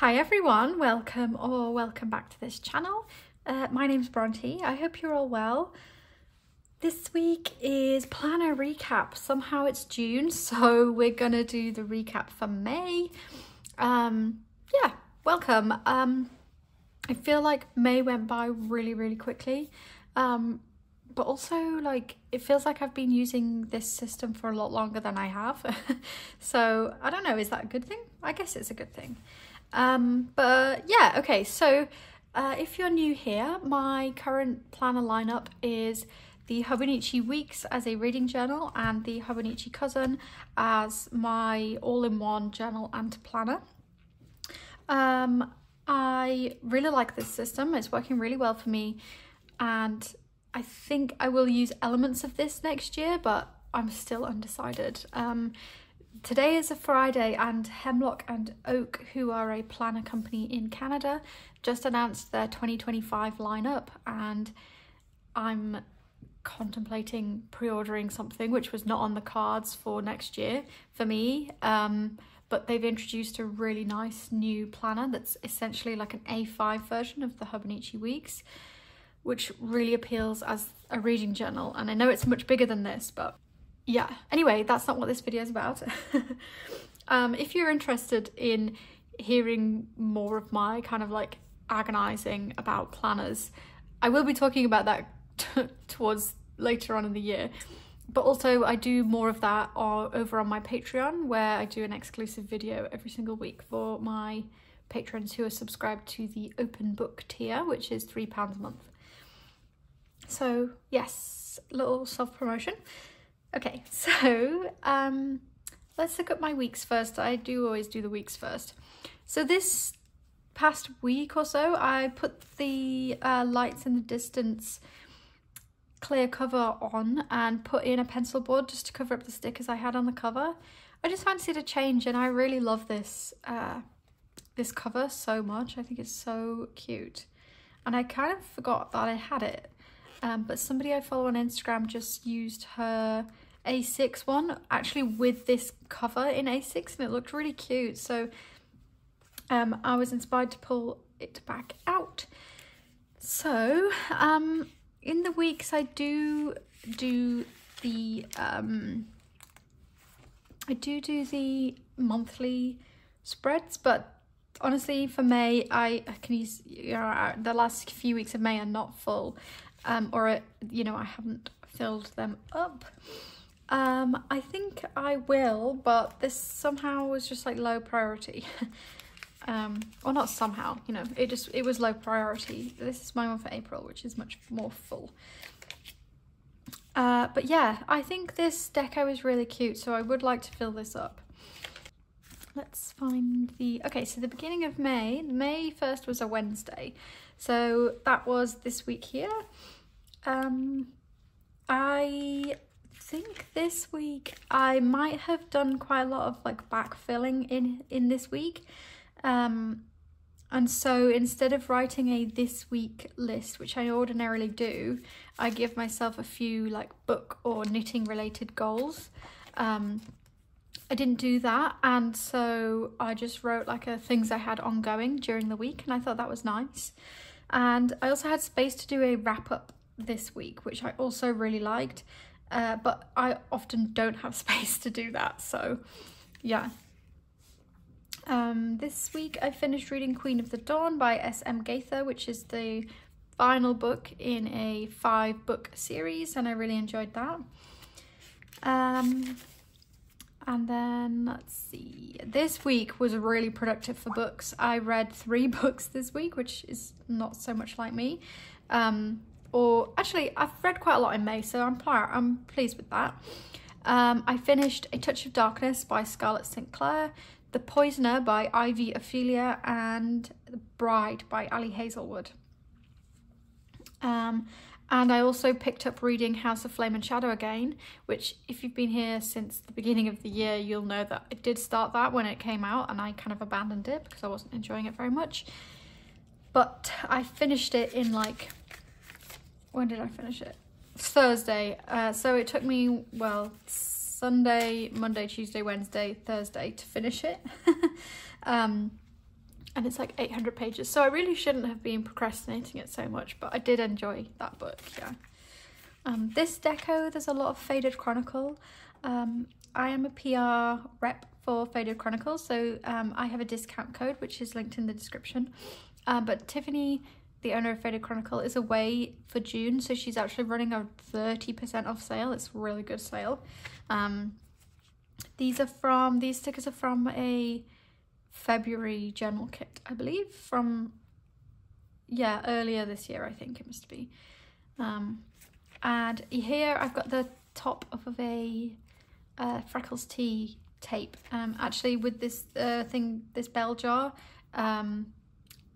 Hi everyone, welcome back to this channel. My name's Bronte. I hope you're all well. This week is planner recap. Somehow it's June, so we're gonna do the recap for May. Yeah, welcome. I feel like May went by really quickly, but also like it feels like I've been using this system for a lot longer than I have. So I don't know, is that a good thing? I guess it's a good thing. But yeah, okay, so if you're new here, my current planner lineup is the Hobonichi Weeks as a reading journal and the Hobonichi Cousin as my all-in-one journal and planner. I really like this system. It's working really well for me, and I think I will use elements of this next year, but I'm still undecided. Today is a Friday, and Hemlock and Oak, who are a planner company in Canada, just announced their 2025 lineup, and I'm contemplating pre-ordering something which was not on the cards for next year for me, but they've introduced a really nice new planner that's essentially like an A5 version of the Hobonichi Weeks, which really appeals as a reading journal. And I know it's much bigger than this, but yeah, anyway, that's not what this video is about. If you're interested in hearing more of my kind of like agonizing about planners, I will be talking about that towards later on in the year, but also I do more of that over on my Patreon, where I do an exclusive video every single week for my patrons who are subscribed to the open book tier, which is £3 a month. So yes, little self-promotion. Okay, so let's look at my weeks first. I do always do the weeks first. So this past week or so, I put the Lights in the Distance clear cover on and put in a pencil board just to cover up the stickers I had on the cover. I just fancied a change, and I really love this this cover so much. I think it's so cute, and I kind of forgot that I had it. But somebody I follow on Instagram just used her A6 one actually with this cover in A6, and it looked really cute. So I was inspired to pull it back out. So in the weeks I do the the monthly spreads, but honestly for May I can use, you know, the last few weeks of May are not full. Or you know, I haven't filled them up. I think I will, but this somehow was just like low priority. Or not somehow, you know, it was low priority. This is my one for April, which is much more full. But yeah, I think this deco is really cute, so I would like to fill this up. Let's find the, okay, so the beginning of May 1st was a Wednesday, so that was this week here. I think this week I might have done quite a lot of like backfilling in this week, and so instead of writing a this week list, which I ordinarily do, I give myself a few like book or knitting related goals. I didn't do that, and so I just wrote like things I had ongoing during the week, and I thought that was nice. And I also had space to do a wrap up this week, which I also really liked, but I often don't have space to do that, so yeah. This week I finished reading Queen of the Dawn by S.M. Gaither, which is the final book in a 5-book series, and I really enjoyed that. And then let's see, this week was really productive for books. I read 3 books this week, which is not so much like me. Or actually, I've read quite a lot in May, so I'm pleased with that. I finished A Touch of Darkness by Scarlett St. Clair, The Poisoner by Ivy Ophelia, and The Bride by Ali Hazelwood. And I also picked up reading House of Flame and Shadow again, which if you've been here since the beginning of the year, you'll know that I did start that when it came out, and I kind of abandoned it because I wasn't enjoying it very much. But I finished it in like, when did I finish it? Thursday. So it took me, well, Sunday, Monday, Tuesday, Wednesday, Thursday to finish it. and it's like 800 pages. So I really shouldn't have been procrastinating it so much, but I did enjoy that book, yeah. This deco, there's a lot of Faded Chronicle. I am a PR rep for Faded Chronicle, so I have a discount code which is linked in the description. But Tiffany, the owner of Faded Chronicle, is away for June, so she's actually running a 30% off sale. It's a really good sale. These stickers are from a February journal kit, I believe, from, yeah, earlier this year, I think it must be. And here I've got the top of a Freckles tea tape. Actually, with this this bell jar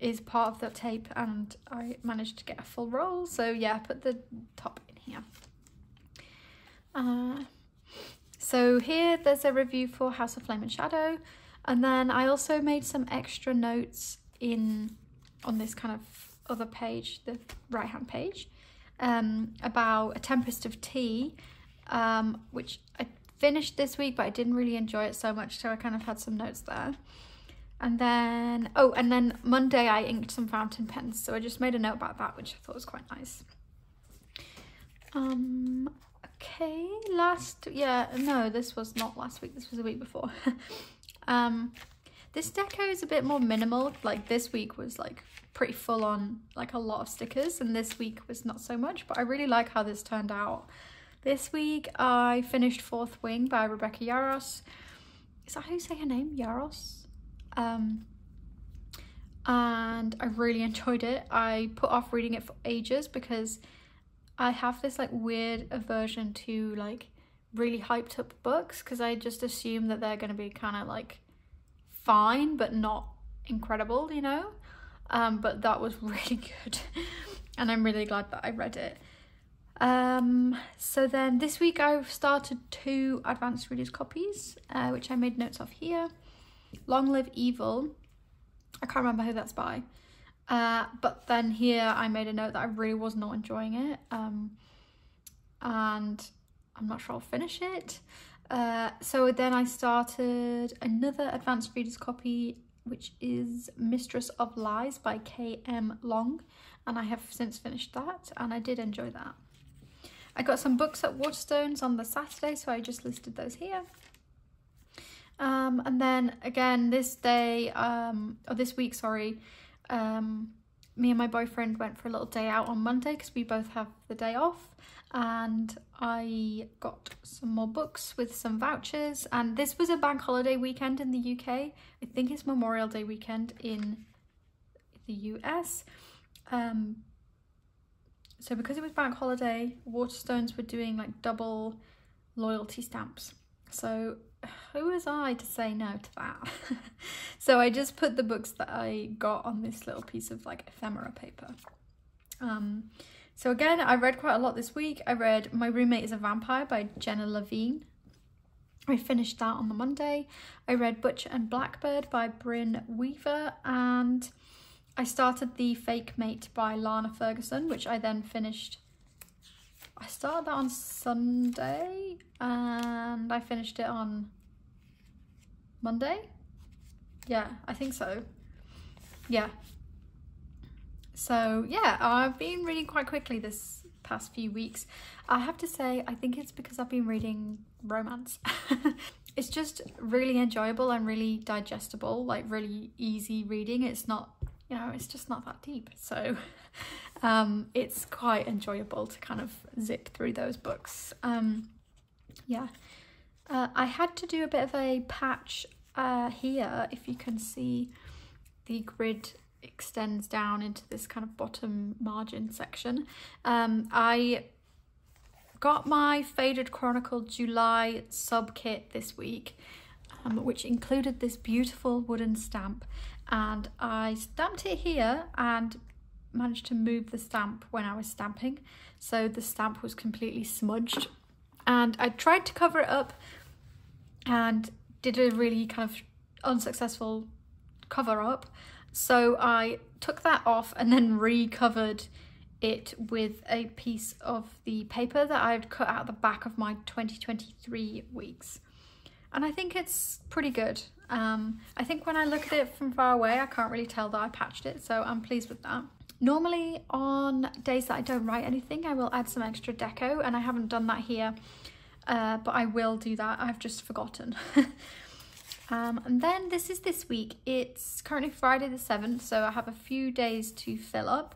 is part of the tape, and I managed to get a full roll. So yeah, I put the top in here. So here there's a review for House of Flame and Shadow, and then I also made some extra notes on this kind of other page, the right hand page, about A Tempest of Tea, which I finished this week, but I didn't really enjoy it so much, so I kind of had some notes there. And then, oh, and then Monday I inked some fountain pens, so I just made a note about that, which I thought was quite nice. Okay, this was not last week, this was the week before. This deco is a bit more minimal. Like this week was like pretty full on, like a lot of stickers, and this week was not so much, but I really like how this turned out. This week I finished Fourth Wing by Rebecca Yarros. Is that how you say her name? Yarros? And I really enjoyed it. I put off reading it for ages because I have this like weird aversion to like really hyped up books, because I just assume that they're going to be kind of like fine but not incredible, you know. But that was really good and I'm really glad that I read it. So then this week I've started 2 advanced readers copies, which I made notes of here. Long Live Evil, I can't remember who that's by, but then here I made a note that I really was not enjoying it, and I'm not sure I'll finish it. So then I started another advanced readers copy, which is Mistress of Lies by K.M. Long, and I have since finished that, and I did enjoy that. I got some books at Waterstones on the Saturday, so I just listed those here. And then again this week, sorry, me and my boyfriend went for a little day out on Monday because we both have the day off, and I got some more books with some vouchers. And this was a bank holiday weekend in the UK. I think it's Memorial Day weekend in the US. So because it was bank holiday, Waterstones were doing like double loyalty stamps. So who was I to say no to that? So I just put the books that I got on this little piece of like ephemera paper. So again, I read quite a lot this week. I read My Roommate is a Vampire by Jenna Levine. I finished that on the Monday. I read Butcher and Blackbird by Bryn Weaver, and I started The Fake Mate by Lana Ferguson, which I then finished. I started that on Sunday and I finished it on Monday. Yeah, I think so. Yeah. So yeah, I've been reading quite quickly this past few weeks. I have to say, I think it's because I've been reading romance. It's just really enjoyable and really digestible, like really easy reading. It's not, you know, it's just not that deep. So it's quite enjoyable to kind of zip through those books. Yeah. I had to do a bit of a patch here. If you can see, the grid extends down into this kind of bottom margin section. I got my Faded Chronicle July sub kit this week, which included this beautiful wooden stamp, and I stamped it here and managed to move the stamp when I was stamping, so the stamp was completely smudged, and I tried to cover it up and did a really kind of unsuccessful cover up. So I took that off and then recovered it with a piece of the paper that I'd cut out the back of my 2023 weeks. And I think it's pretty good. I think when I look at it from far away, I can't really tell that I patched it, so I'm pleased with that. Normally on days that I don't write anything, I will add some extra deco, and I haven't done that here, but I will do that. I've just forgotten. And then this is this week. It's currently Friday the 7th, so I have a few days to fill up.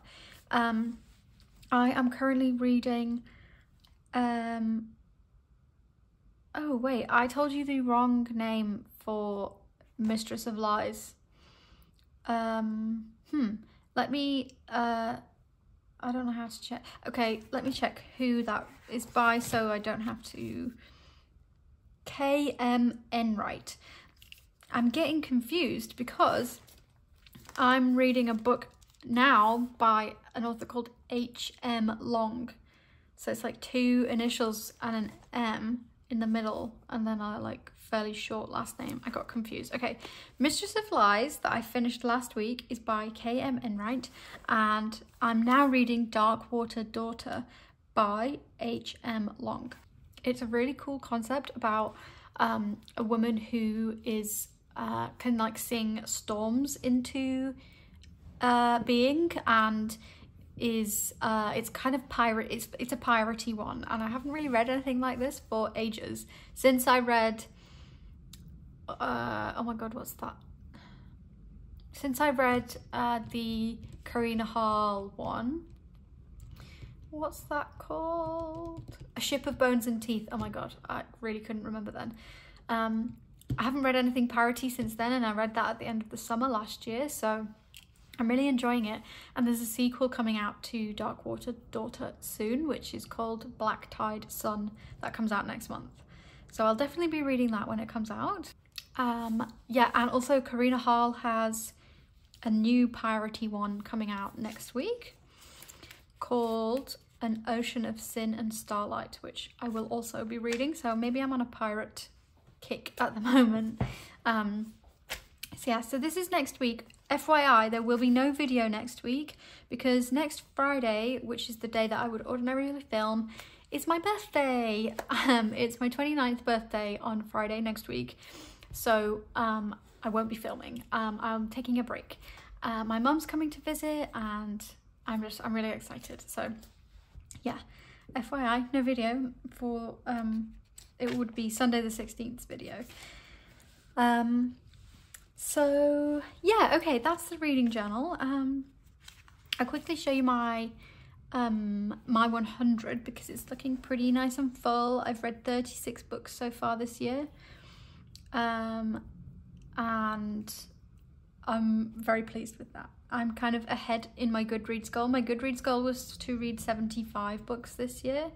I am currently reading, oh wait, I told you the wrong name for Mistress of Lies. Let me, I don't know how to check. Okay, let me check who that is by so I don't have to. K.M. Enright. I'm getting confused because I'm reading a book now by an author called H.M. Long. So it's like 2 initials and an M in the middle, and then a like fairly short last name. I got confused. Okay, Mistress of Lies that I finished last week is by K.M. Enright, and I'm now reading Darkwater Daughter by H.M. Long. It's a really cool concept about a woman who is can like sing storms into being, and is it's kind of pirate, it's a piratey one, and I haven't really read anything like this for ages, since I read oh my god, what's that, since I read the Karina Hall one. What's that called? A Ship of Bones and Teeth. Oh my god, I really couldn't remember then. I haven't read anything piratey since then, and I read that at the end of the summer last year, so I'm really enjoying it. And there's a sequel coming out to Darkwater Daughter soon, which is called Black Tide Sun, that comes out next month. So I'll definitely be reading that when it comes out. Yeah, and also Karina Hall has a new piratey one coming out next week called An Ocean of Sin and Starlight, which I will also be reading, so maybe I'm on a pirate kick at the moment. So yeah, so this is next week. FYI, there will be no video next week because next Friday, which is the day that I would ordinarily film, is my birthday. It's my 29th birthday on Friday next week, so I won't be filming. I'm taking a break. My mum's coming to visit, and I'm really excited. So yeah, FYI, no video for it would be Sunday the 16th video. So yeah, okay, that's the reading journal. I'll quickly show you my my 100 because it's looking pretty nice and full. I've read 36 books so far this year, and I'm very pleased with that. I'm kind of ahead in my Goodreads goal. My Goodreads goal was to read 75 books this year,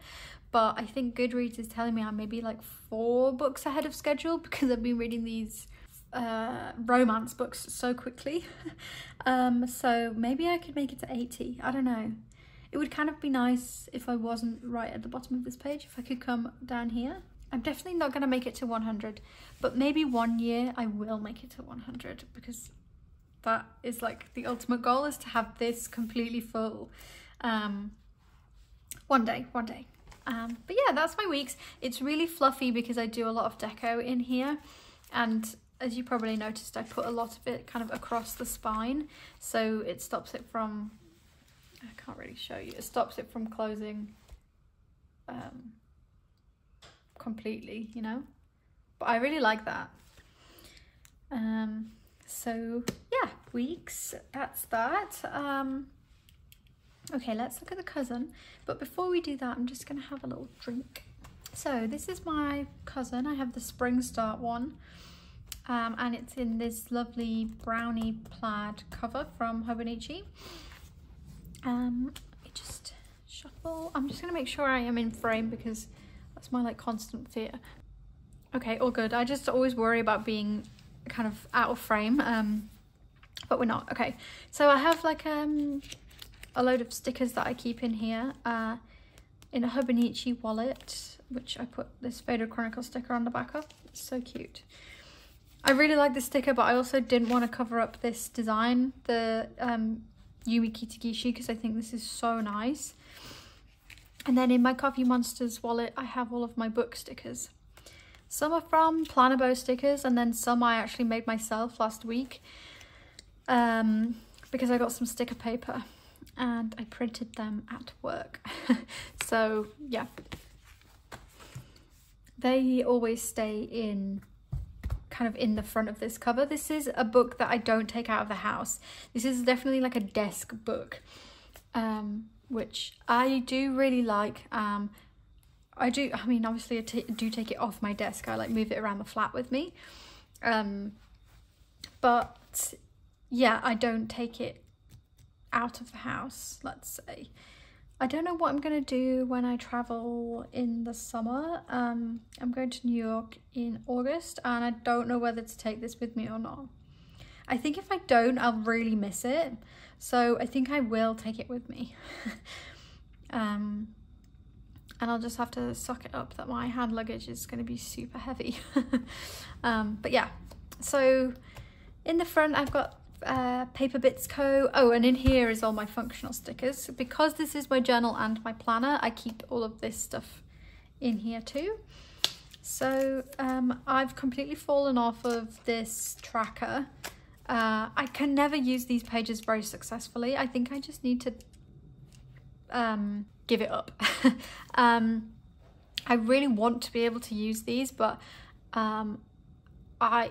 but I think Goodreads is telling me I'm maybe like 4 books ahead of schedule because I've been reading these romance books so quickly. So maybe I could make it to 80. I don't know. It would kind of be nice if I wasn't right at the bottom of this page, if I could come down here. I'm definitely not going to make it to 100, but maybe one year I will make it to 100 because that is like the ultimate goal, is to have this completely full one day. But yeah, that's my weeks. It's really fluffy because I do a lot of deco in here, and as you probably noticed, I put a lot of it kind of across the spine, so it stops it from, I can't really show you, it stops it from closing completely, you know, but I really like that. So yeah, weeks, that's that. Okay, let's look at the cousin, but before we do that, I'm just gonna have a little drink. So this is my cousin. I have the Spring Start one, and it's in this lovely brownie plaid cover from Hobonichi. Just shuffle. I'm just gonna make sure I am in frame because that's my like constant fear. Okay, all good. I just always worry about being kind of out of frame, but we're not. Okay, so I have like a load of stickers that I keep in here in a Hobonichi wallet, which I put this Fader Chronicle sticker on the back of. It's so cute. I really like this sticker, but I also didn't want to cover up this design, the Yumi Kitagishi, because I think this is so nice. And then in my Coffee Monsters wallet, I have all of my book stickers. Some are from Planner Bow stickers, and then some I actually made myself last week because I got some sticker paper and I printed them at work. So yeah, they always stay in kind of in the front of this cover. This is a book that I don't take out of the house. This is definitely like a desk book, which I do really like. I mean, obviously I do take it off my desk. I like move it around the flat with me. But yeah, I don't take it out of the house, let's say. I don't know what I'm going to do when I travel in the summer. I'm going to New York in August, and I don't know whether to take this with me or not. I think if I don't, I'll really miss it. So I think I will take it with me. And I'll just have to suck it up that my hand luggage is going to be super heavy. But yeah, so in the front I've got Paper Bits Co. Oh, and in here is all my functional stickers. Because this is my journal and my planner, I keep all of this stuff in here too. So I've completely fallen off of this tracker. I can never use these pages very successfully. I think I just need to give it up. I really want to be able to use these, but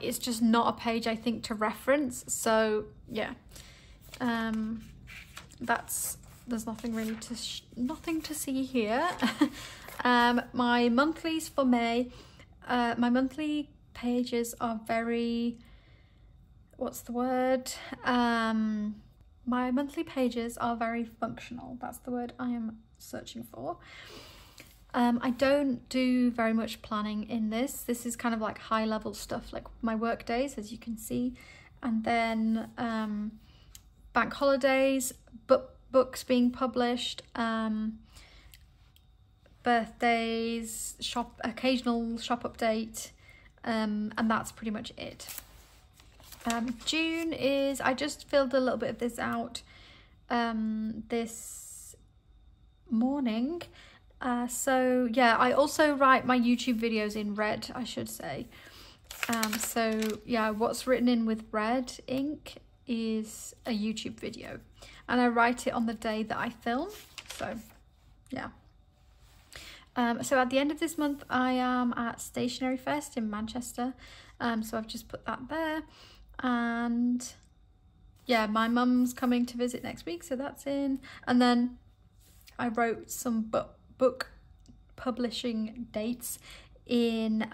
it's just not a page I think to reference. So yeah, there's nothing really nothing to see here. My monthlies for May, my monthly pages are very, what's the word? My monthly pages are very functional. That's the word I am searching for. I don't do very much planning in this. This is kind of like high level stuff, like my work days, as you can see. And then bank holidays, books being published, birthdays, occasional shop update, and that's pretty much it. June is, I just filled a little bit of this out this morning. So yeah, I also write my YouTube videos in red, I should say. So yeah, what's written in with red ink is a YouTube video, and I write it on the day that I film. So yeah. So at the end of this month, I am at Stationery Fest in Manchester. So I've just put that there. And yeah, my mum's coming to visit next week, so that's in. And then I wrote some book publishing dates in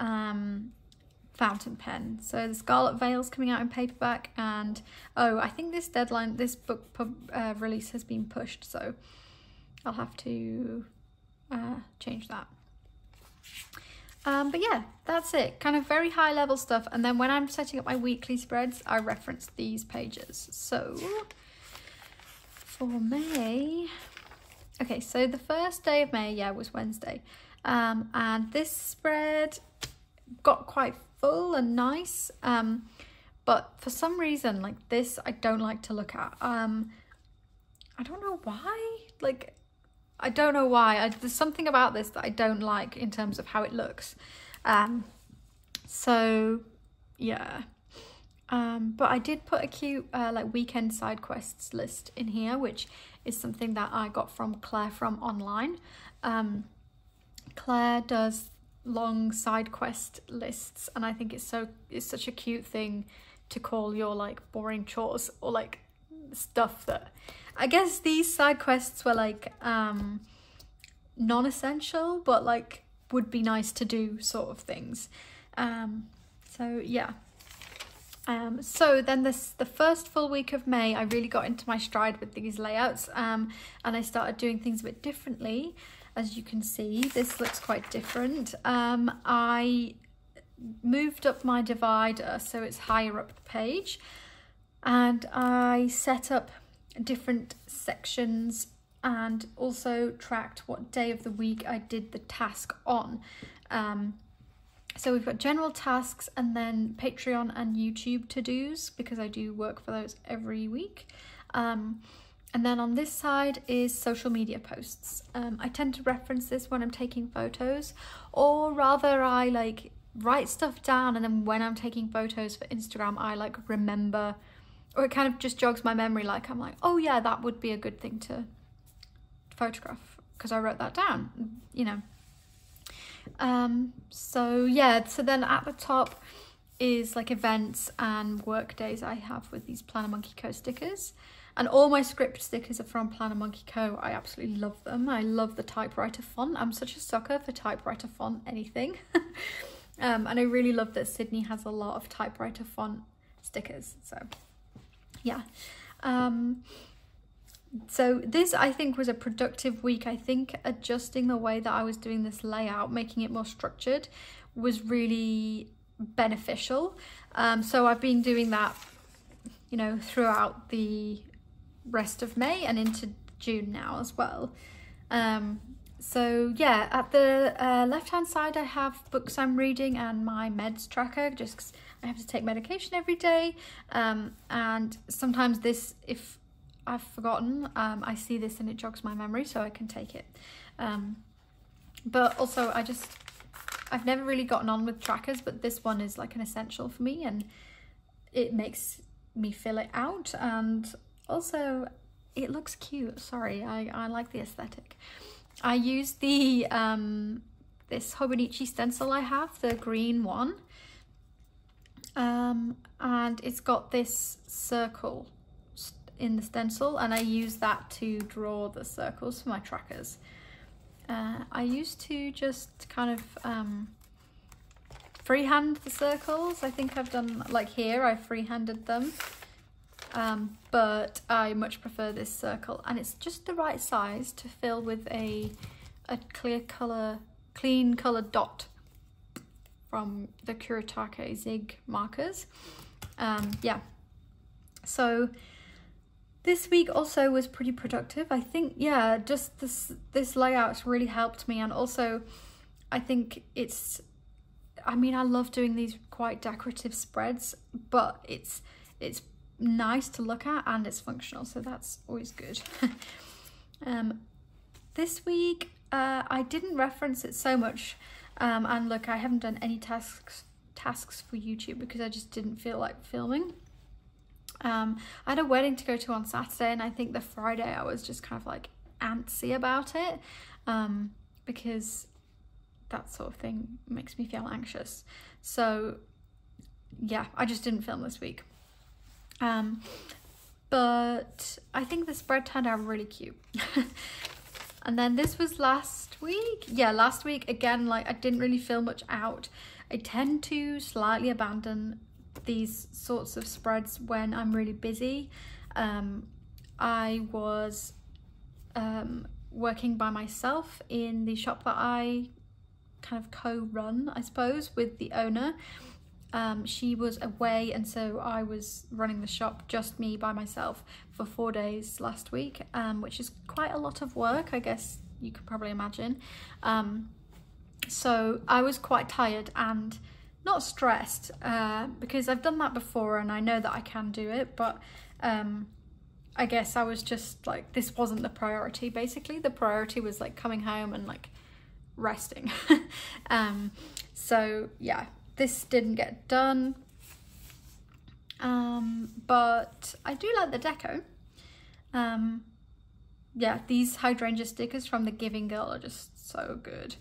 fountain pen. So the Scarlet Veil's coming out in paperback, and oh, I think this book release has been pushed, so I'll have to change that. But yeah, that's it. Kind of very high level stuff. And then when I'm setting up my weekly spreads, I reference these pages. So for May, okay, so the first day of May, yeah, was Wednesday. And this spread got quite full and nice. But for some reason, like this, I don't like to look at. I don't know why. Like, I don't know why. There's something about this that I don't like in terms of how it looks. So yeah. But I did put a cute like weekend side quests list in here, which is something that I got from Claire from online. Claire does long side quest lists, and I think it's such a cute thing to call your like boring chores, or like stuff that, I guess these side quests were like non-essential, but like would be nice to do sort of things. So yeah. So then the first full week of May, I really got into my stride with these layouts, and I started doing things a bit differently. As you can see, this looks quite different. I moved up my divider so it's higher up the page, and I set up different sections and also tracked what day of the week I did the task on. So we've got general tasks, and then Patreon and YouTube to-dos, because I do work for those every week. And then on this side is social media posts. I tend to reference this when I'm taking photos, or rather I like write stuff down, and then when I'm taking photos for Instagram, I like remember, or it kind of just jogs my memory, like I'm like, oh yeah, that would be a good thing to photograph because I wrote that down, you know. So yeah, so then at the top is like events and work days I have with these Planner Monkey Co stickers, and all my script stickers are from Planner Monkey Co. I absolutely love them. I love the typewriter font. I'm such a sucker for typewriter font anything. And I really love that Sydney has a lot of typewriter font stickers, so yeah. So this, I think, was a productive week. I think adjusting the way that I was doing this layout, making it more structured, was really beneficial. So I've been doing that, you know, throughout the rest of May and into June now as well. So yeah, at the left hand side I have books I'm reading and my meds tracker, just 'cause I have to take medication every day, and sometimes this, if I've forgotten, I see this and it jogs my memory, so I can take it. But also I've never really gotten on with trackers, but this one is like an essential for me, and it makes me fill it out, and also it looks cute. Sorry, I like the aesthetic. I use the this Hobonichi stencil I have, the green one, and it's got this circle in the stencil, and I use that to draw the circles for my trackers. I used to just kind of freehand the circles. I think I've done, like here, I freehanded them, but I much prefer this circle, and it's just the right size to fill with a clean color dot from the Kuretake Zig markers. Yeah, so this week also was pretty productive. I think, yeah, just this layout's really helped me, and also I think it's, I mean, I love doing these quite decorative spreads, but it's nice to look at and it's functional, so that's always good. This week I didn't reference it so much, and look, I haven't done any tasks for YouTube because I just didn't feel like filming. I had a wedding to go to on Saturday, and I think the Friday I was just kind of like antsy about it, because that sort of thing makes me feel anxious. So yeah, I just didn't film this week. But I think the spread turned out really cute. And then this was last week. Yeah, last week again, like I didn't really film much out. I tend to slightly abandon these sorts of spreads when I'm really busy. I was working by myself in the shop that I kind of co-run, I suppose, with the owner. She was away, and so I was running the shop, just me by myself, for 4 days last week, which is quite a lot of work, I guess you could probably imagine. So I was quite tired and not stressed, because I've done that before and I know that I can do it, but I guess I was just like, this wasn't the priority. Basically the priority was like coming home and like resting. So yeah, this didn't get done, but I do like the deco. Yeah, these hydrangea stickers from the Giving Girl are just so good.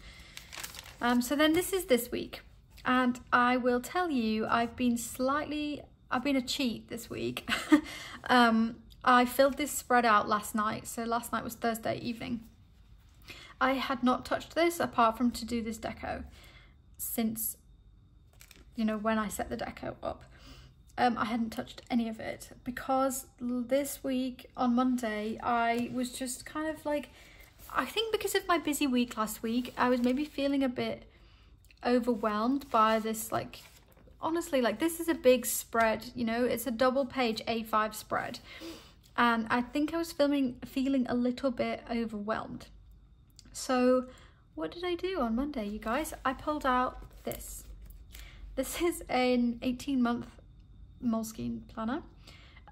So then this is this week, and I will tell you, I've been a cheat this week. I filled this spread out last night, so last night was Thursday evening. I had not touched this apart from to do this deco since, you know, when I set the deco up. I hadn't touched any of it because this week on Monday I was just kind of like, I think because of my busy week last week, I was maybe feeling a bit overwhelmed by this, like, honestly, like this is a big spread, you know, it's a double page A5 spread, and I think I was feeling a little bit overwhelmed. So what did I do on Monday, you guys? I pulled out this. This is an 18-month Moleskine planner.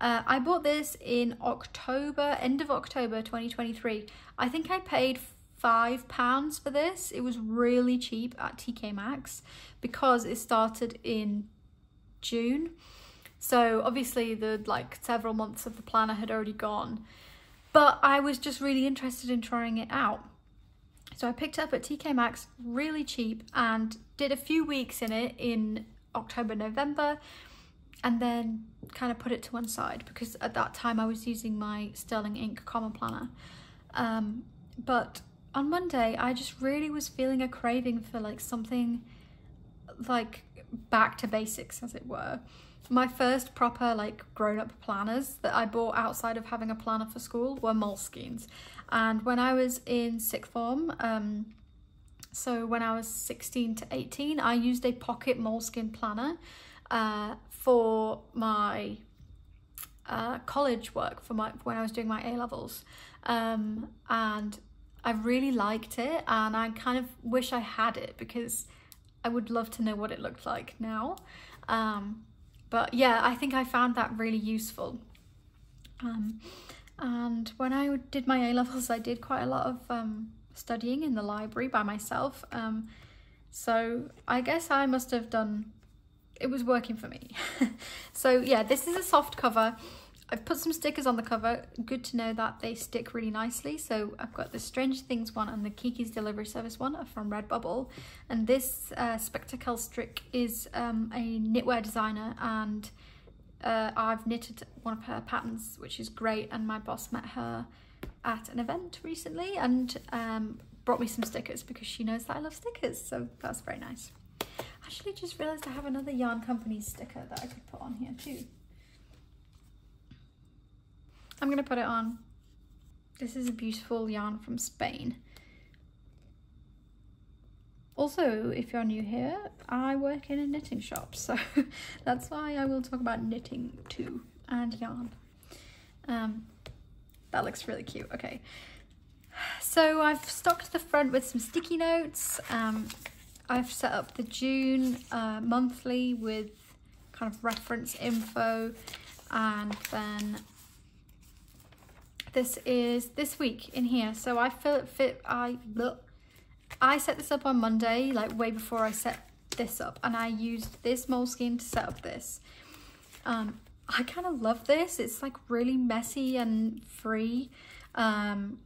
I bought this in October, end of October 2023. I think I paid £5 for this. It was really cheap at TK Maxx because it started in June. So obviously the like several months of the planner had already gone, but I was just really interested in trying it out. So I picked it up at TK Maxx really cheap and did a few weeks in it in October, November, and then kind of put it to one side because at that time I was using my Sterling Ink Common Planner. But on Monday I just really was feeling a craving for like something like back to basics, as it were. My first proper like grown-up planners that I bought outside of having a planner for school were Moleskines. And when I was in sixth form, so when I was 16 to 18, I used a pocket Moleskine planner for my college work, for when I was doing my A-levels. And I really liked it, and I kind of wish I had it because I would love to know what it looked like now. But yeah, I think I found that really useful. And when I did my A-levels, I did quite a lot of studying in the library by myself. So I guess I must have done, it was working for me. So yeah, this is a soft cover. I've put some stickers on the cover. Good to know that they stick really nicely. So I've got the Strange Things one and the Kiki's Delivery Service one from Redbubble. And this Spectacle Strick is a knitwear designer, and I've knitted one of her patterns, which is great. And my boss met her at an event recently and brought me some stickers because she knows that I love stickers. So that's very nice. I actually just realised I have another Yarn Company sticker that I could put on here too. I'm going to put it on. This is a beautiful yarn from Spain. Also, if you're new here, I work in a knitting shop, so that's why I will talk about knitting too, and yarn. That looks really cute. Okay, so I've stocked the front with some sticky notes. I've set up the June monthly with kind of reference info, and then this is this week in here. So I set this up on Monday, like way before I set this up, and I used this Moleskine to set up this. I kind of love this. It's like really messy and free, and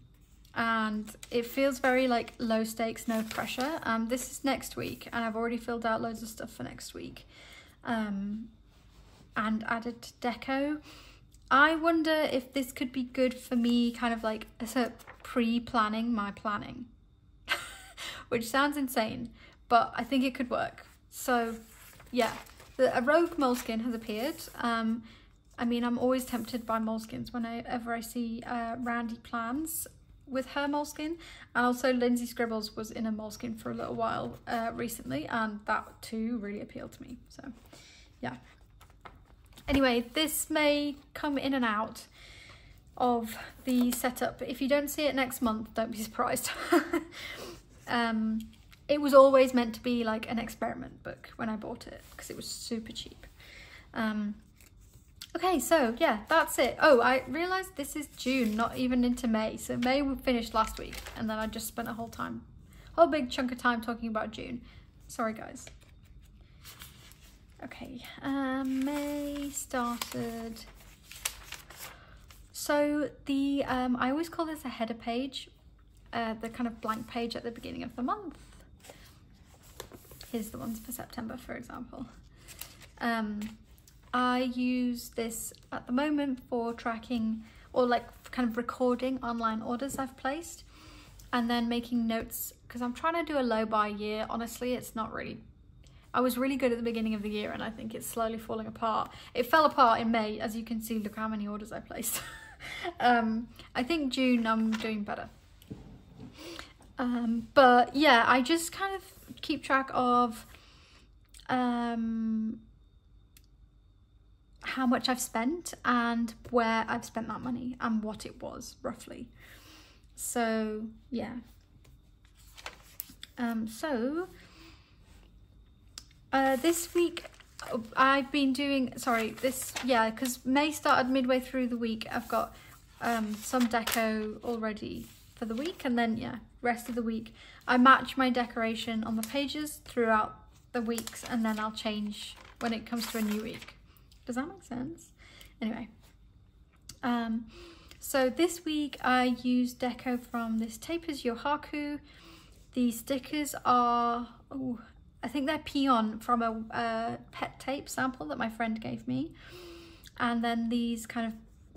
it feels very like low stakes, no pressure. This is next week, and I've already filled out loads of stuff for next week, and added deco. I wonder if this could be good for me, kind of like as a pre-planning my planning, which sounds insane, but I think it could work. So yeah, a rogue Moleskine has appeared. I mean, I'm always tempted by Moleskines whenever I see Randy plans with her Moleskine, and also Lindsay Scribbles was in a Moleskine for a little while recently, and that too really appealed to me. So yeah. Anyway, this may come in and out of the setup. If you don't see it next month, don't be surprised. It was always meant to be like an experiment book when I bought it because it was super cheap. Okay, so yeah, that's it. Oh, I realised this is June, not even into May. So May we finished last week, and then I just spent a whole big chunk of time talking about June. Sorry, guys. Okay, May started. So the I always call this a header page, the kind of blank page at the beginning of the month. Here's the ones for September, for example. I use this at the moment for tracking or like kind of recording online orders I've placed, and then making notes because I'm trying to do a low buy year. Honestly, it's not really. I was really good at the beginning of the year, and I think it's slowly falling apart. It fell apart in May, as you can see. Look how many orders I placed. I think June I'm doing better. But yeah, I just kind of keep track of how much I've spent and where I've spent that money and what it was roughly. So yeah. This week I've been doing, because May started midway through the week. I've got some deco already for the week, and then yeah, rest of the week I match my decoration on the pages throughout the weeks, and then I'll change when it comes to a new week. Does that make sense? Anyway, so this week I used deco from this Tapers Yohaku. The stickers are, oh, I think they're Peon from a pet tape sample that my friend gave me. And then these kind of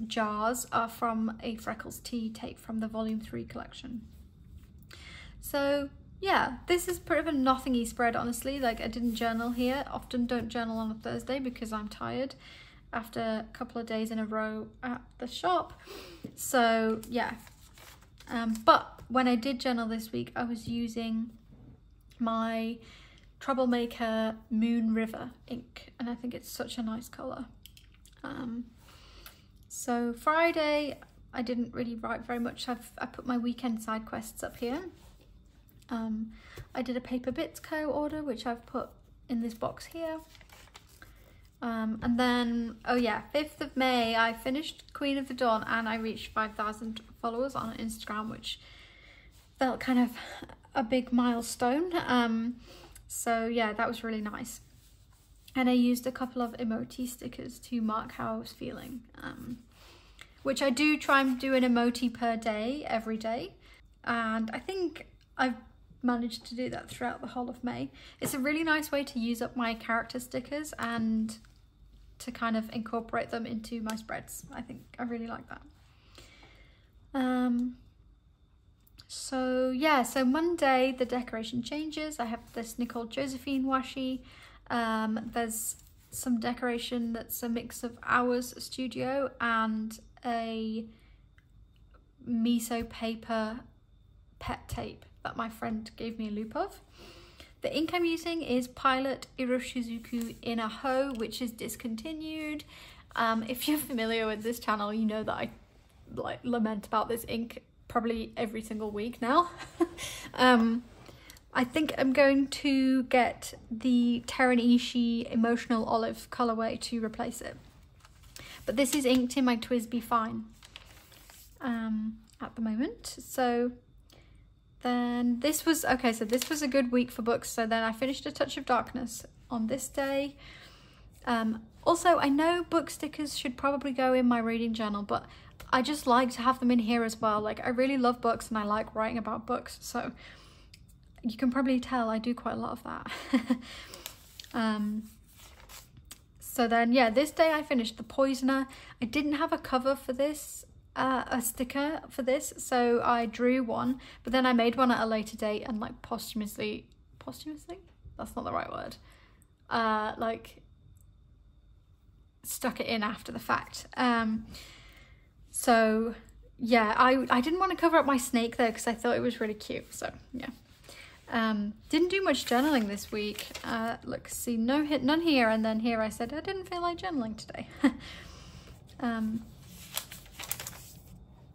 jars are from a Freckles tea tape from the Volume 3 collection. So yeah, this is pretty of a nothingy spread, honestly. Like, I didn't journal here. Often don't journal on a Thursday because I'm tired after a couple of days in a row at the shop. So yeah, but when I did journal this week, I was using my Troublemaker Moon River ink, and I think it's such a nice colour. So Friday I didn't really write very much. I put my weekend side quests up here. I did a Paper Bits Co order, which I've put in this box here. And then, oh yeah, 5th of May, I finished Queen of the Dawn and I reached 5,000 followers on Instagram, which felt kind of a big milestone. So yeah, that was really nice. And I used a couple of emoji stickers to mark how I was feeling, which I do try and do an emoji per day, every day. And I think I've managed to do that throughout the whole of May. It's a really nice way to use up my character stickers and to kind of incorporate them into my spreads. I think I really like that. So yeah, so Monday the decoration changes. I have this Nicole Josephine washi. There's some decoration that's a mix of Hours Studio and a miso paper pet tape that my friend gave me a loop of. The ink I'm using is Pilot Iroshizuku in a Ho, which is discontinued. If you're familiar with this channel, you know that I like lament about this ink probably every single week now. I think I'm going to get the Teranishi Emotional Olive colorway to replace it. But this is inked in my TWSBI Fine at the moment. So then this was, okay, so this was a good week for books. So then I finished A Touch of Darkness on this day. Also, I know book stickers should probably go in my reading journal, but I just like to have them in here as well. Like, I really love books and I like writing about books. So you can probably tell I do quite a lot of that. So then, yeah, this day I finished The Poisoner. I didn't have a cover for this, a sticker for this, so I drew one, but then I made one at a later date and like posthumously, that's not the right word, like stuck it in after the fact. So yeah, I didn't want to cover up my snake though because I thought it was really cute, so yeah. Didn't do much journaling this week. Look, see, none here, and then here I said I didn't feel like journaling today.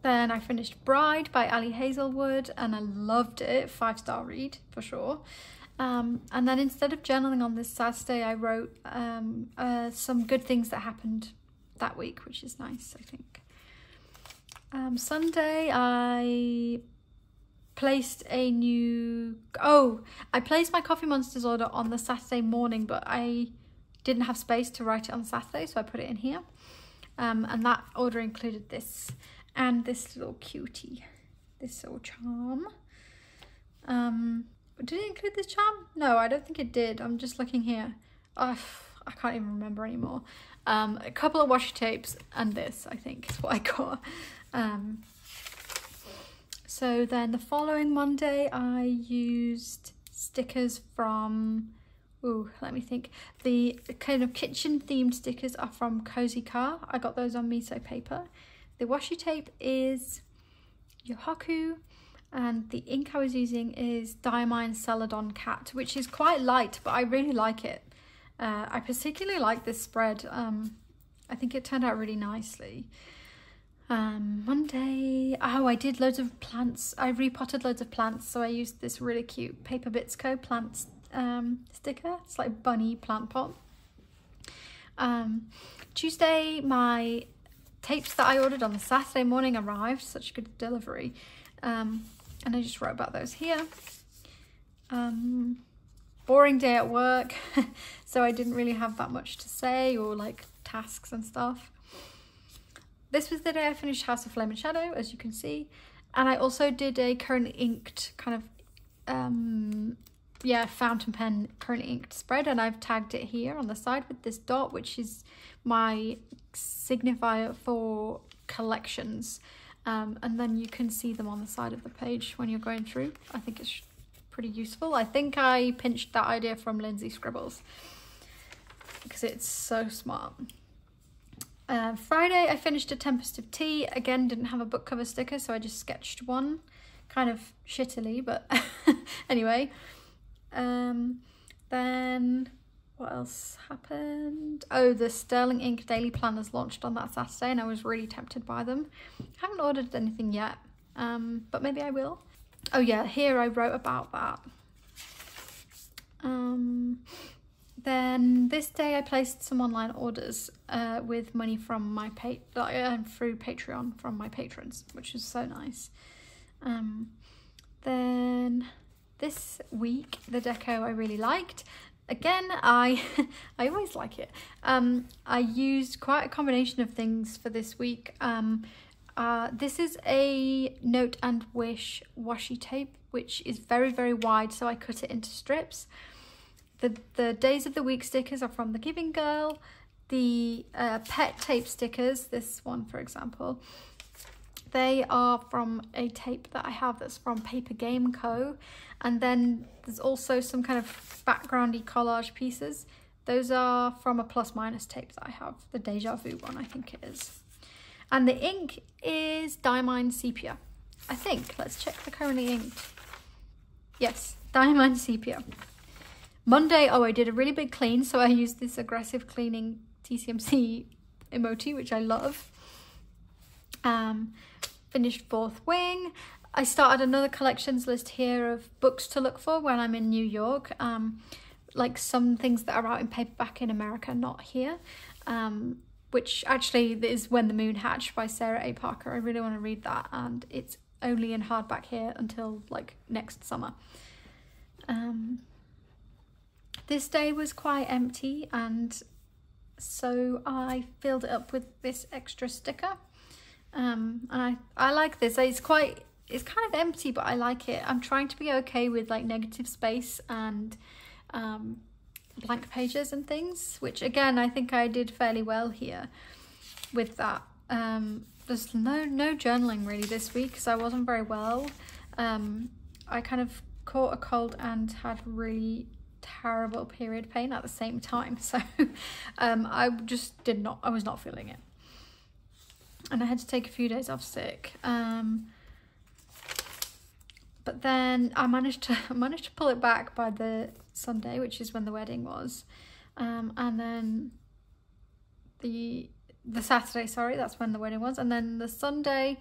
Then I finished Bride by Ali Hazelwood and I loved it. 5-star read for sure. And then instead of journaling on this Saturday, I wrote some good things that happened that week, which is nice, I think. Sunday I placed a new, I placed my Coffee Monsters order on the Saturday morning, but I didn't have space to write it on Saturday, so I put it in here. And that order included this and this little cutie, this little charm. Did it include this charm? No, I don't think it did. I'm just looking here. I can't even remember anymore. A couple of washi tapes and this, I think, is what I got. So then the following Monday I used stickers from, let me think. The kind of kitchen themed stickers are from Cozy Car. I got those on miso paper. The washi tape is Yohaku, and the ink I was using is Diamine Celadon Cat, which is quite light, but I really like it. I particularly like this spread. I think it turned out really nicely. Monday, I did loads of plants. I repotted loads of plants, so I used this really cute Paper Bits Co plant sticker. It's like a bunny plant pot. Tuesday, my tapes that I ordered on the Saturday morning arrived. Such good delivery. And I just wrote about those here. Boring day at work, so I didn't really have that much to say, or like tasks and stuff. This was the day I finished House of Flame and Shadow, as you can see. And I also did a currently inked kind of yeah, fountain pen currently inked spread, and I've tagged it here on the side with this dot, which is my signifier for collections. And then you can see them on the side of the page when you're going through. I think it's pretty useful. I think I pinched that idea from Lindsay Scribbles because it's so smart. Friday I finished A Tempest of Tea. Again, didn't have a book cover sticker, so I just sketched one, kind of shittily, but anyway. Then what else happened? Oh, the Sterling Ink Daily Planners launched on that Saturday, and I was really tempted by them. I haven't ordered anything yet, but maybe I will. Oh yeah, here I wrote about that. Then this day I placed some online orders with money from my that I earned through Patreon from my patrons, which is so nice. Then this week, the deco I really liked. Again, I always like it. I used quite a combination of things for this week. This is a Note and Wish washi tape, which is very, very wide, so I cut it into strips. The Days of the Week stickers are from The Giving Girl. The pet tape stickers, this one for example, they are from a tape that I have that's from Paper Game Co. And then there's also some kind of backgroundy collage pieces. Those are from a plus minus tape that I have, the Deja Vu one, I think it is. And the ink is Diamine Sepia, I think. Let's check the currently inked. Yes, Diamine Sepia. Monday, oh, I did a really big clean, so I used this aggressive cleaning TCMC emoji, which I love. Finished Fourth Wing. I started another collections list here of books to look for when I'm in New York. Like some things that are out in paperback in America, not here. Which actually is When the Moon Hatched by Sarah A. Parker. I really want to read that, and it's only in hardback here until like next summer. This day was quite empty, and so I filled it up with this extra sticker. And I like this. It's kind of empty, but I like it. I'm trying to be okay with like negative space and blank pages and things, which again I think I did fairly well here with that. There's no journaling really this week because I wasn't very well. I kind of caught a cold and had really terrible period pain at the same time, so I was not feeling it, and I had to take a few days off sick. But then I managed to pull it back by the Sunday, which is when the wedding was, and then the Saturday, sorry, that's when the wedding was, and then the Sunday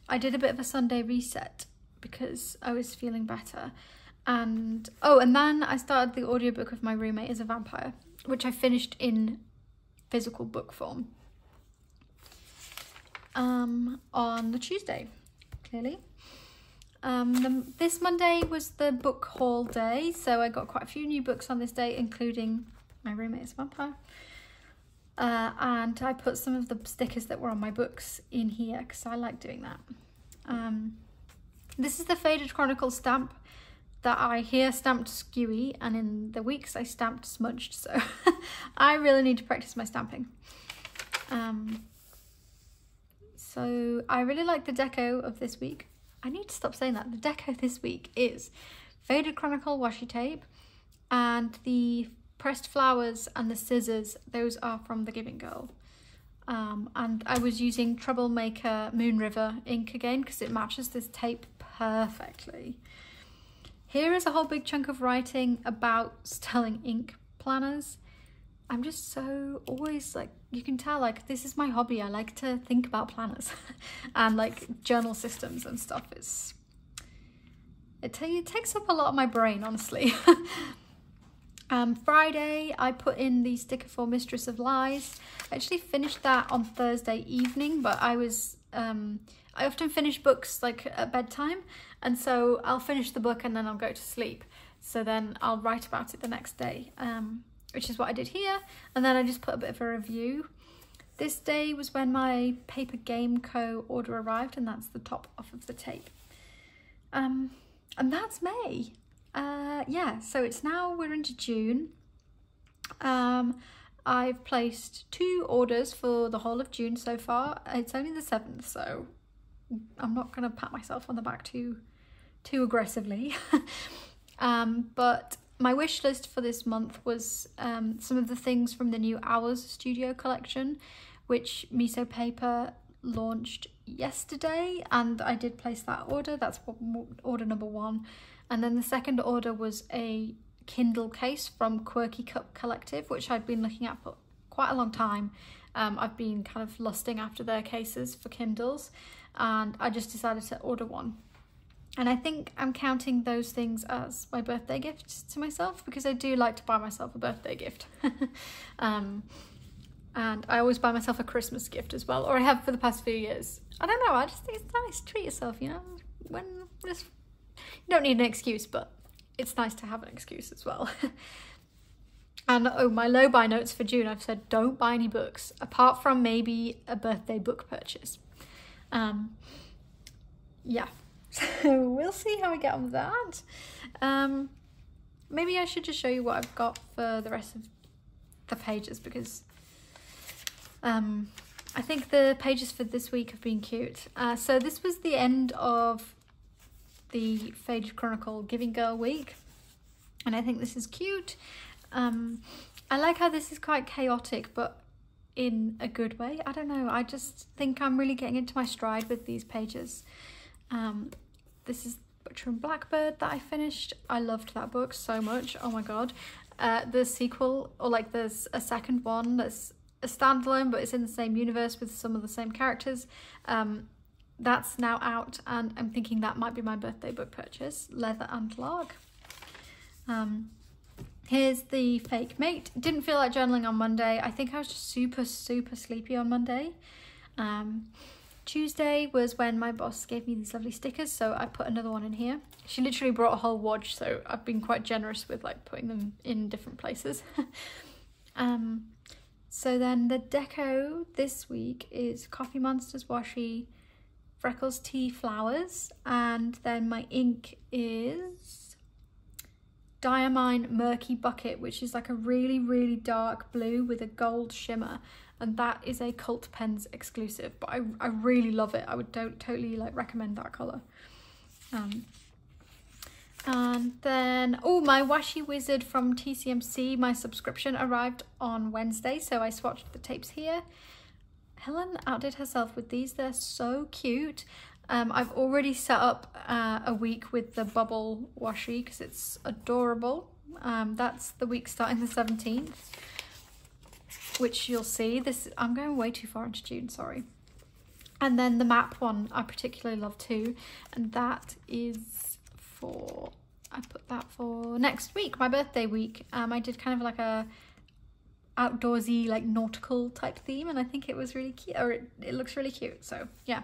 I did a bit of a Sunday reset because I was feeling better. And then I started the audiobook of My Roommate is a Vampire, which I finished in physical book form on the Tuesday, clearly. This Monday was the book haul day, so I got quite a few new books on this day, including My Roommate is a Vampire. And I put some of the stickers that were on my books in here because I like doing that. This is the Faded Chronicle stamp that I here stamped skewy, and in the weeks I stamped smudged, so I really need to practice my stamping. So I really like the deco of this week. I need to stop saying that. The deco this week is Faded Chronicle washi tape, and the pressed flowers and the scissors, those are from The Giving Girl. And I was using Troublemaker Moon River ink again because it matches this tape perfectly. Here is a whole big chunk of writing about Sterling Ink planners. I'm just so always like, you can tell, like, this is my hobby. I like to think about planners and like journal systems and stuff. It takes up a lot of my brain, honestly. Friday, I put in the sticker for Mistress of Lies. I actually finished that on Thursday evening, but I often finish books like at bedtime, and so I'll finish the book and then I'll go to sleep. So then I'll write about it the next day, which is what I did here. And then I just put a bit of a review. This day was when my Paper Game Co. order arrived, and that's the top off of the tape. And that's May. Yeah, so we're into June. I've placed 2 orders for the whole of June so far. It's only the 7th, so I'm not going to pat myself on the back too aggressively. But my wish list for this month was some of the things from the new Hours Studio collection, which Miso Paper launched yesterday, and I did place that order. That's order number 1. And then the second order was a Kindle case from Quirky Cup Collective, which I'd been looking at for quite a long time. I've been kind of lusting after their cases for Kindles, and I just decided to order one. And I think I'm counting those things as my birthday gift to myself, because I do like to buy myself a birthday gift. And I always buy myself a Christmas gift as well, or I have for the past few years. I don't know, I just think it's nice. Treat yourself, you know, when just, you don't need an excuse, but it's nice to have an excuse as well. And oh, my low buy notes for June, I've said don't buy any books, apart from maybe a birthday book purchase. Yeah, so we'll see how we get on with that. Maybe I should just show you what I've got for the rest of the pages, because I think the pages for this week have been cute. So this was the end of the Faded Chronicle Giving Girl week, and I think this is cute. I like how this is quite chaotic, but in a good way. I don't know, I just think I'm really getting into my stride with these pages. This is Butcher and Blackbird that I finished. I loved that book so much, oh my god. The sequel, or like there's a second one that's a standalone, but it's in the same universe with some of the same characters. That's now out, and I'm thinking that might be my birthday book purchase, Leather and Lark. Here's the Fake Mate. Didn't feel like journaling on Monday. I think I was just super sleepy on Monday. Tuesday was when my boss gave me these lovely stickers, so I put another one in here. She literally brought a whole wad, so I've been quite generous with like putting them in different places. So then the deco this week is Coffee Monsters washi, Freckles Tea Flowers, and then my ink is Diamine Murky Bucket, which is like a really dark blue with a gold shimmer, and that is a Cult Pens exclusive, but I really love it. I would totally like recommend that colour. And then, oh, my Washi Wizard from TCMC, my subscription arrived on Wednesday, so I swatched the tapes here. Helen outdid herself with these. They're so cute. I've already set up a week with the bubble washi because it's adorable. That's the week starting the 17th, which you'll see. I'm going way too far into June, sorry. And then the map one I particularly love too, and that is I put that for next week, my birthday week. I did kind of like a outdoorsy, like nautical type theme, and I think it was really cute, or it looks really cute, so yeah.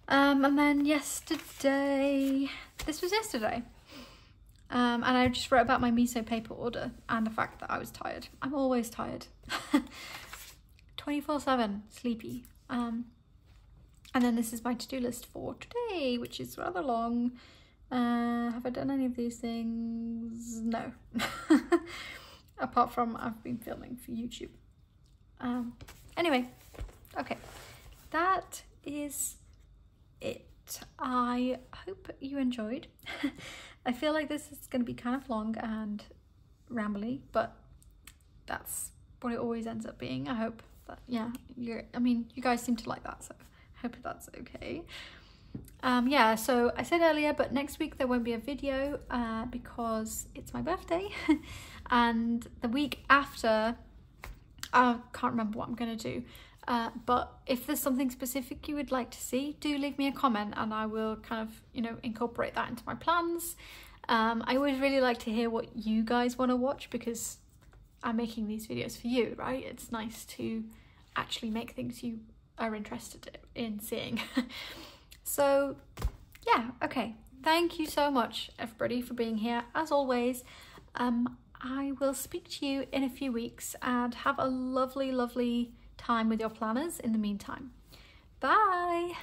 And then yesterday, this was yesterday, and I just wrote about my Miso Paper order and the fact that I was tired. I'm always tired. 24/7 sleepy. And then this is my to-do list for today, which is rather long. Have I done any of these things? No. Apart from I've been filming for YouTube. Anyway, okay, that is it. I hope you enjoyed. I feel like this is going to be kind of long and rambly, but that's what it always ends up being. I hope that, yeah, you guys seem to like that, so I hope that's okay. Yeah, so I said earlier, but next week there won't be a video because it's my birthday. And the week after, I can't remember what I'm going to do. But if there's something specific you would like to see, do leave me a comment and I will kind of, incorporate that into my plans. I always really like to hear what you guys want to watch, because I'm making these videos for you, right? It's nice to actually make things you are interested in seeing. So yeah, okay. Thank you so much, everybody, for being here. As always, I will speak to you in a few weeks, and have a lovely, lovely time with your planners in the meantime. Bye!